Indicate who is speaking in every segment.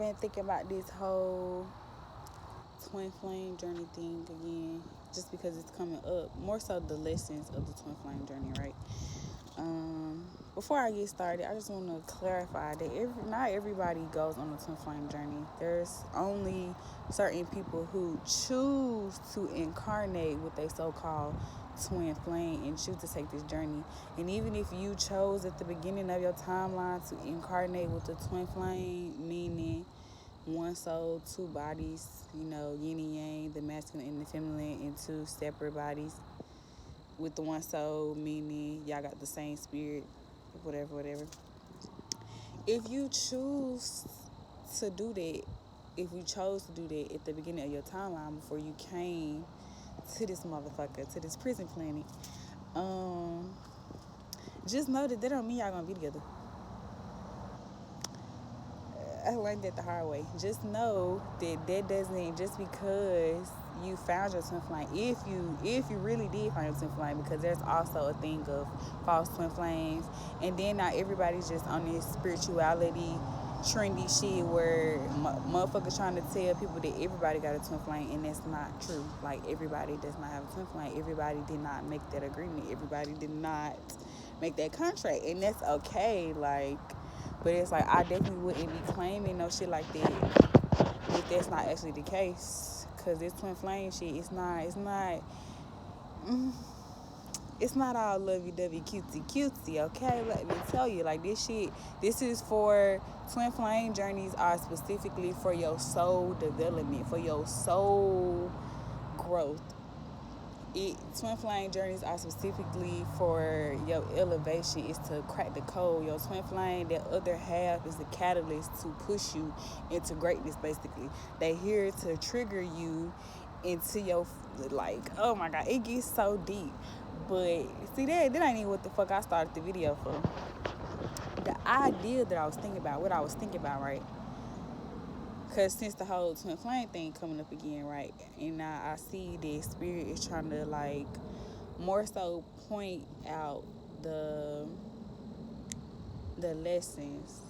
Speaker 1: Been thinking about this whole twin flame journey thing again, just because it's coming up. More so the lessons of the twin flame journey, right? Before I get started, I just want to clarify that not everybody goes on a twin flame journey. There's only certain people who choose to incarnate with a so-called twin flame and choose to take this journey. And even if you chose at the beginning of your timeline to incarnate with the twin flame, meaning one soul, two bodies, yin and yang, the masculine and the feminine, in two separate bodies with the one soul, meaning y'all got the same spirit, whatever. If you choose to do that, if you chose to do that at the beginning of your timeline before you came to this motherfucker, to this prison planet, just know that don't mean y'all gonna be together. I learned that the hard way. Just know that doesn't, just because you found your twin flame, if you really did find your twin flame, because there's also a thing of false twin flames, and then not everybody's just on this spirituality trendy shit where motherfuckers trying to tell people that everybody got a twin flame, and that's not true. Like, everybody does not have a twin flame. Everybody did not make that agreement. Everybody did not make that contract, and that's okay. Like, but it's like, I definitely wouldn't be claiming no shit like that if that's not actually the case. Cause this twin flame shit, it's not all lovey-dovey, cutesy, okay? Let me tell you, like, this is for, twin flame journeys are specifically for your soul development, for your soul growth. Twin flame journeys are specifically for your elevation. Is to crack the code. Your twin flame, that other half, is the catalyst to push you into greatness. Basically, they here to trigger you into your, like, oh my god, it gets so deep. But see, that ain't even what the fuck I started the video for. The idea that I was thinking about, what I was thinking about, right? Because since the whole twin flame thing coming up again, right? And now I see that spirit is trying to, like, more so point out the lessons.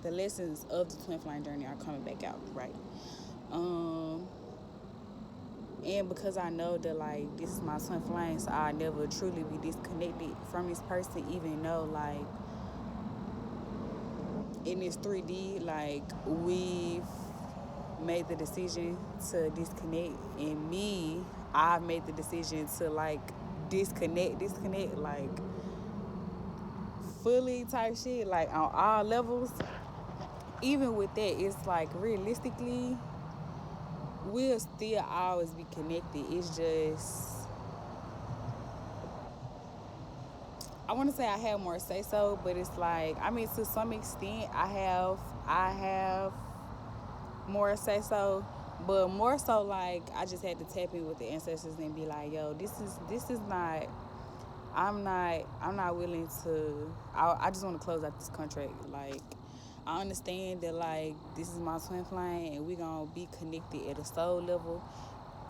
Speaker 1: The lessons of the twin flame journey are coming back out, right? And because I know that, like, this is my twin flame, so I'll never truly be disconnected from this person, even though, like, in this 3D, like, we've made the decision to disconnect, and I've made the decision to, like, disconnect, like, fully type shit, like, on all levels. Even with that, it's like, realistically, we'll still always be connected. It's just, I want to say I have more say so, but it's like, I mean, to some extent, I have more say so, but more so, like, I just had to tap in with the ancestors and be like, yo, this is not, I'm not willing to, I just want to close out this contract. Like, I understand that, like, this is my twin flame and we gonna be connected at a soul level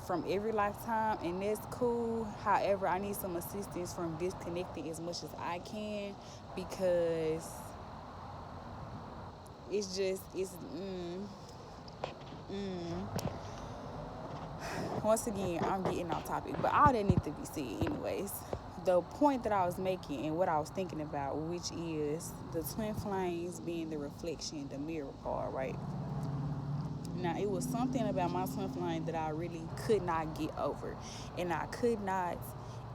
Speaker 1: from every lifetime, and that's cool. However, I need some assistance from disconnecting as much as I can, because once again, I'm getting off topic, but all that needs to be said anyways. The point that I was making and what I was thinking about, which is the twin flames being the reflection, the mirror part, right? Now, it was something about my twin flame that I really could not get over, and I could not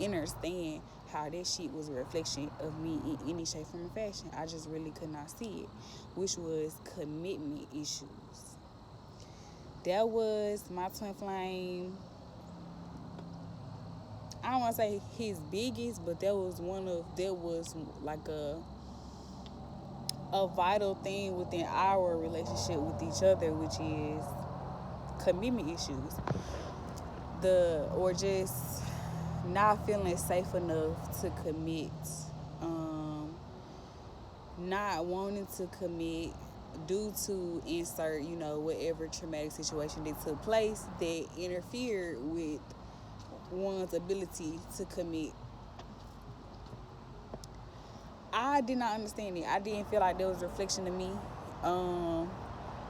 Speaker 1: understand how that shit was a reflection of me in any shape, form, or fashion. I just really could not see it, which was commitment issues. That was my twin flame. I don't want to say his biggest, but that was like a vital thing within our relationship with each other, which is commitment issues. Or just not feeling safe enough to commit, not wanting to commit due to insert, whatever traumatic situation that took place that interfered with one's ability to commit. I did not understand it. I didn't feel like there was a reflection of me.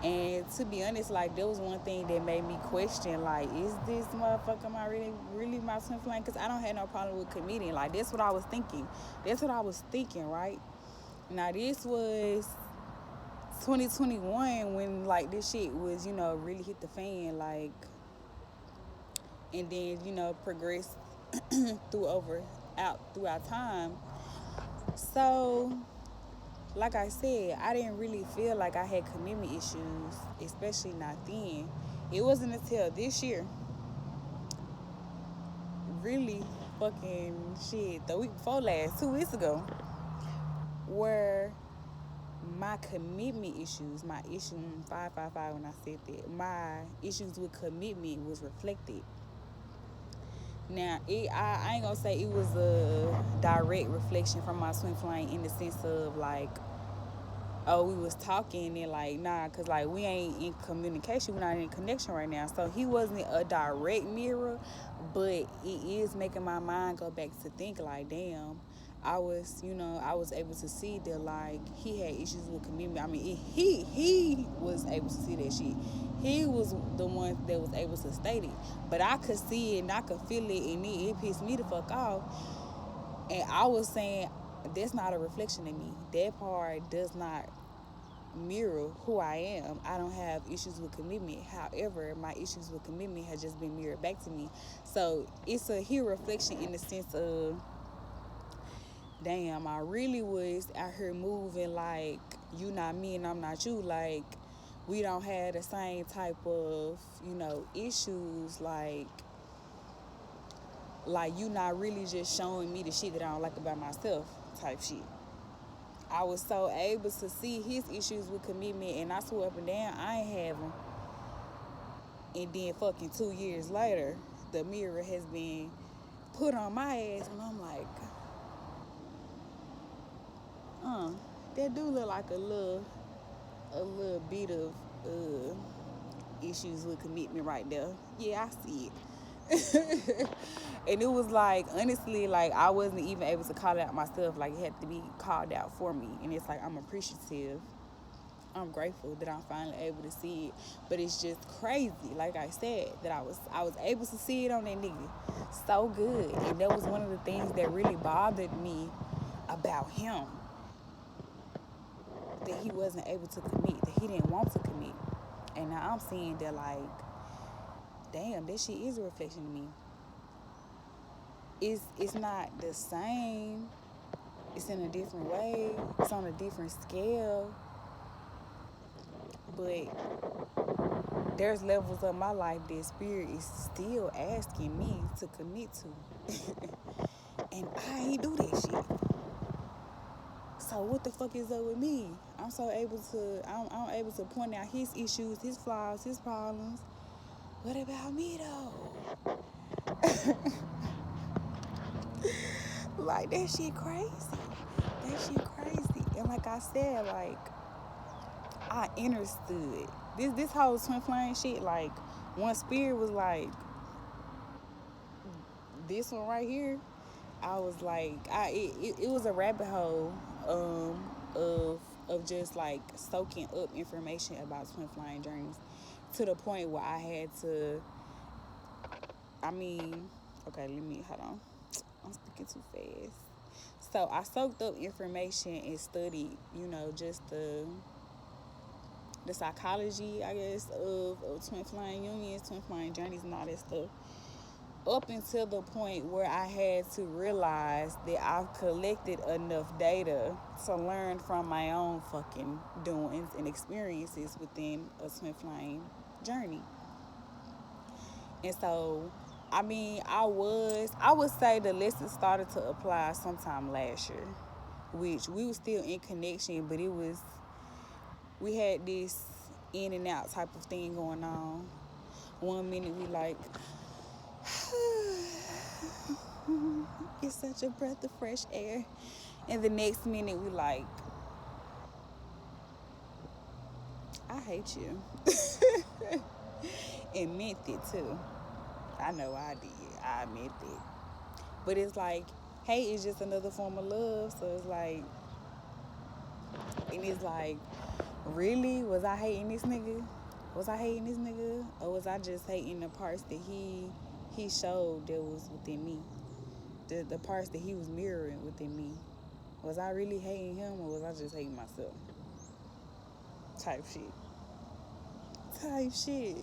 Speaker 1: And to be honest, like, there was one thing that made me question, like, is this motherfucker my really my twin flame? Because I don't have no problem with committing. Like, that's what I was thinking. That's what I was thinking, right? Now, this was 2021 when, like, this shit was, really hit the fan, like, and then, progressed throughout time. So, like I said, I didn't really feel like I had commitment issues, especially not then. It wasn't until this year, really fucking shit, the week before last, 2 weeks ago, where my commitment issues, my issue 555 when I said that, my issues with commitment was reflected. Now, I ain't gonna say it was a direct reflection from my twin flame in the sense of like, oh, we was talking and like, nah, cause like we ain't in communication, we're not in connection right now. So he wasn't a direct mirror, but it is making my mind go back to think like, damn, I was able to see that like he had issues with commitment. I mean, he was able to see that shit. He was the one that was able to state it, but I could see it and I could feel it, and it pissed me the fuck off. And I was saying, that's not a reflection of me. That part does not mirror who I am. I don't have issues with commitment. However, my issues with commitment has just been mirrored back to me. So it's a here reflection in the sense of, damn, I really was out here moving like you not me and I'm not you. Like we don't have the same type of, issues. Like you not really just showing me the shit that I don't like about myself type shit. I was so able to see his issues with commitment, and I swore up and down I ain't have them. And then fucking 2 years later, the mirror has been put on my ass, and I'm like, that do look like a little bit of issues with commitment right there. Yeah, I see it. And it was like, honestly, like I wasn't even able to call it out myself. Like it had to be called out for me. And it's like, I'm appreciative. I'm grateful that I'm finally able to see it. But it's just crazy, like I said, that I was able to see it on that nigga so good. And that was one of the things that really bothered me about him. That he wasn't able to commit, that he didn't want to commit. And now I'm seeing that like, damn, that shit is a reflection of me. It's not the same. It's in a different way. It's on a different scale. But there's levels of my life that spirit is still asking me to commit to. And I ain't do that shit. So what the fuck is up with me? I'm able to point out his issues, his flaws, his problems. What about me though? Like that shit crazy. That shit crazy. And like I said, like I understood. This whole twin flame shit, like one spirit was like, this one right here, I was like, it was a rabbit hole of just like soaking up information about twin flying journeys to the point where I had to. I mean, okay, hold on. I'm speaking too fast. So I soaked up information and studied, just the psychology, I guess, of twin flying unions, twin flying journeys, and all that stuff. Up until the point where I had to realize that I've collected enough data to learn from my own fucking doings and experiences within a twin flame journey. And so, I mean, I would say the lesson started to apply sometime last year, which we were still in connection, but we had this in and out type of thing going on. 1 minute we like, it's such a breath of fresh air. And the next minute we like, I hate you. And meant it too. I know I did. I meant it. But it's like, hate is just another form of love. So it's like, and it's like, really, was I hating this nigga? Was I hating this nigga? Or was I just hating the parts that he showed that was within me? The parts that he was mirroring within me. Was I really hating him or was I just hating myself? Type shit. Type shit.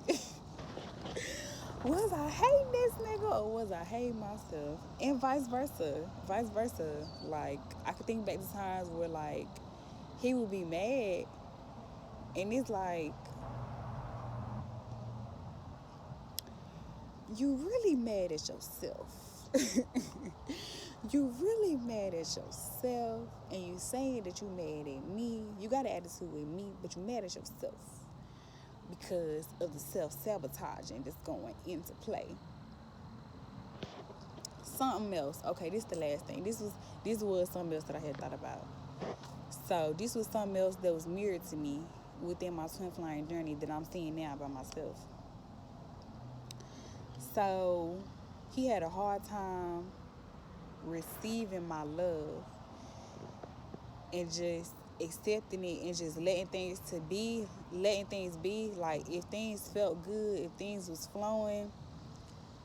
Speaker 1: Was I hating this nigga or was I hating myself? And vice versa. Vice versa. Like, I could think back to times where, like, he would be mad. And it's like, you really mad at yourself. You really mad at yourself. And you saying that you mad at me. You got an attitude with me, but you mad at yourself. Because of the self-sabotaging that's going into play. Something else. Okay, this is the last thing. This was something else that I had thought about. So this was something else that was mirrored to me within my twin flame journey that I'm seeing now by myself. So he had a hard time receiving my love and just accepting it and just letting things be. Like, if things felt good, if things was flowing,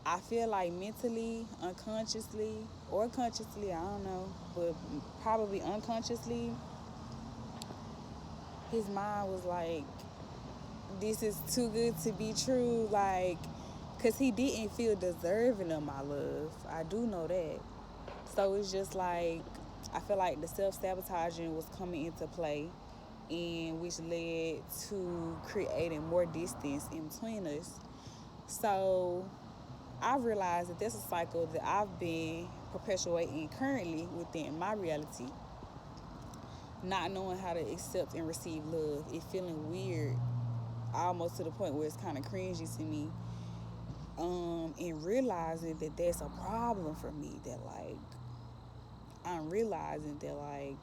Speaker 1: I feel like mentally, unconsciously, or consciously, I don't know, but probably unconsciously, his mind was like, this is too good to be true, like, because he didn't feel deserving of my love. I do know that. So it's just like, I feel like the self-sabotaging was coming into play, and which led to creating more distance in between us. So I realized that that's a cycle that I've been perpetuating currently within my reality. Not knowing how to accept and receive love. It feeling weird, almost to the point where it's kind of cringy to me. And realizing that that's a problem for me. That, like, I'm realizing that, like,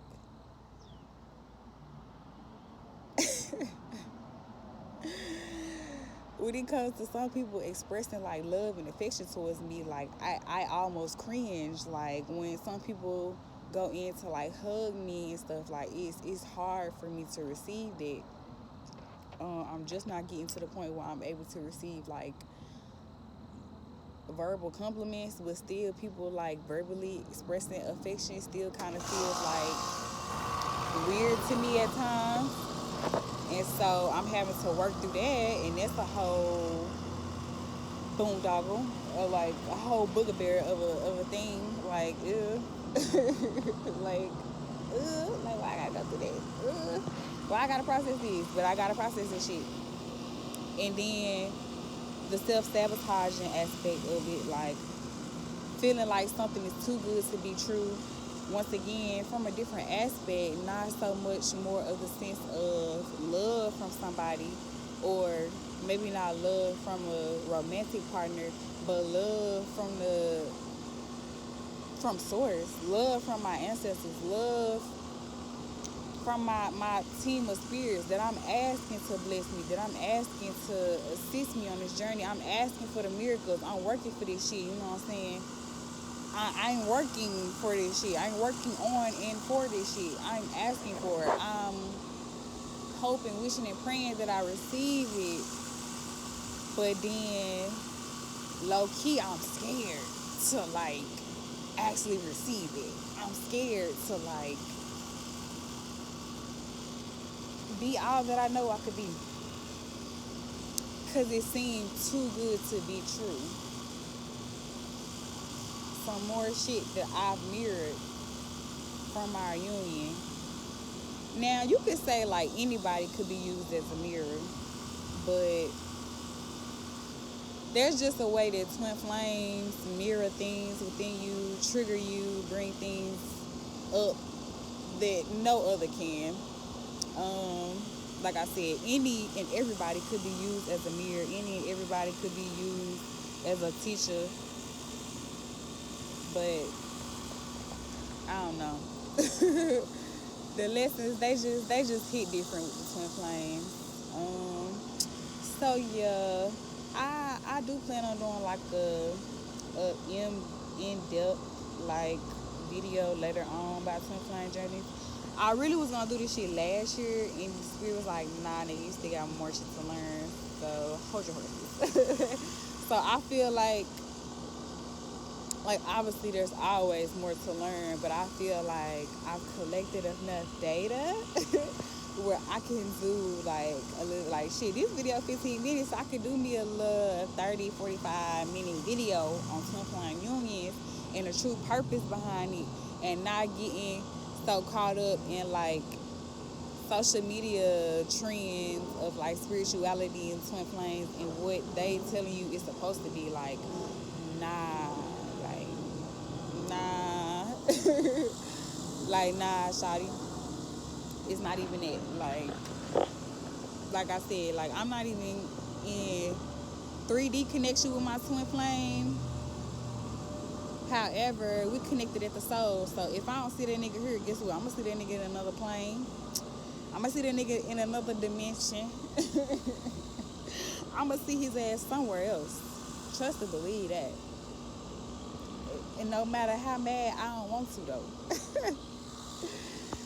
Speaker 1: when it comes to some people expressing, like, love and affection towards me, like, I almost cringe. Like, when some people go in to, like, hug me and stuff, like, it's hard for me to receive that. I'm just not getting to the point where I'm able to receive, like, verbal compliments, but still people, like, verbally expressing affection still kind of feels, like, weird to me at times. And so I'm having to work through that, and that's a whole boondoggle, or like a whole booger of a thing. Like, like, like, why I gotta go through that? Why I gotta process this? But I gotta process this shit. And then the self-sabotaging aspect of it, like, feeling like something is too good to be true. Once again, from a different aspect, not so much more of the sense of love from somebody, or maybe not love from a romantic partner, but love from source, love from my ancestors, love from my team of spirits that I'm asking to bless me, that I'm asking to assist me on this journey. I'm asking for the miracles. I'm working for this shit, you know what I'm saying? I ain't working for this shit. I ain't working on and for this shit. I'm asking for it. I'm hoping, wishing, and praying that I receive it. But then, low key, I'm scared to, like, actually receive it. I'm scared to, like, be all that I know I could be. Because it seemed too good to be true. Some more shit that I've mirrored from our union. Now, you could say, like, anybody could be used as a mirror, but there's just a way that twin flames mirror things within you, trigger you, bring things up that no other can. Like I said, any and everybody could be used as a mirror. Any and everybody could be used as a teacher. But I don't know. The lessons, they just hit different with the twin flames. So yeah, I do plan on doing, like, a in-depth, like, video later on about twin flame journeys. I really was gonna do this shit last year, and the spirit was like, nah, nigga, you still got more shit to learn. So hold your horses. So I feel like obviously there's always more to learn, but I feel like I've collected enough data where I can do like a little like shit. This video 15 minutes, so I could do me a little 30, 45 minute video on twin flame unions and the true purpose behind it, and not getting so caught up in like social media trends of like spirituality and twin flames and what they telling you it's supposed to be like. Nah, like nah. Like nah, shawty, it's not even it. Like I said, like I'm not even in 3D connection with my twin flame. However, we connected at the soul. So if I don't see that nigga here, guess what? I'm gonna see that nigga in another plane. I'm gonna see that nigga in another dimension. I'm gonna see his ass somewhere else. Trust and believe that. And no matter how mad, I don't want to though.